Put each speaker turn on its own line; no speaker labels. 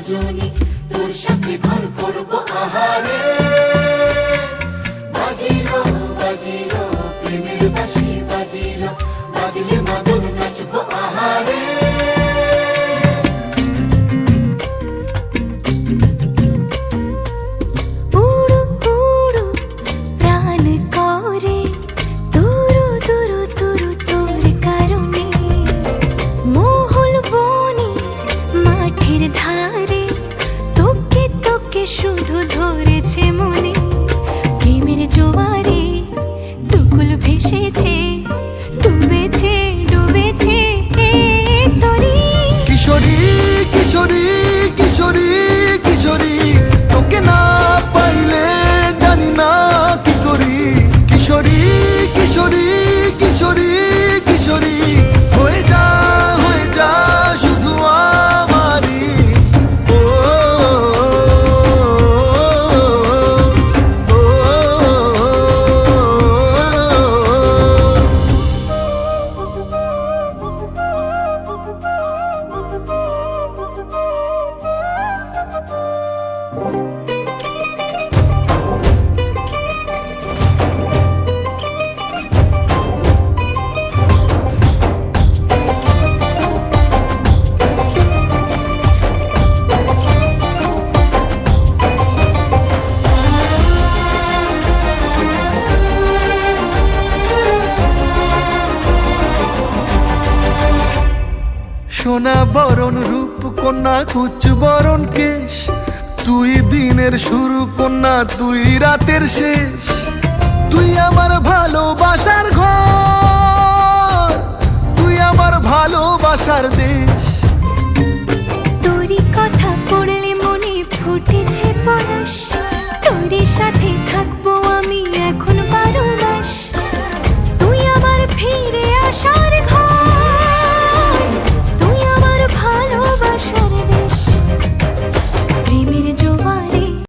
রজনী, তোর সাথে ঘর করব আহারে। বাজিলো বাজিলো প্রেমের বাঁশি, বাজিলো বাজলে মাদল নাচব আহারে।
উড়ু উড়ু প্রাণ করে তুরু তুরু তুরু তোর কারণে, মহল বনে মাঠের ধারে তোকে তোকে শুধু ধরেছে মনে। প্রেমের জোয়ারে দুকুল ভেসেছে, ডুবেছে ডুবেছে এ তরি।
কিশোরী কিশোরী কিশোরী কিশোরী, তোকে না পাইলে জানি না কি করি। কিশোরী কিশোরী কিশোরী কিশোরী, হয়ে যা শুধু আমারই। ও, ও, ও, সোনা বরণ রূপ কন্যা, কুচ বরণ কেশ, তুই দিনের শুরু কন্যা, তুই রাতের শেষ। তুই আমার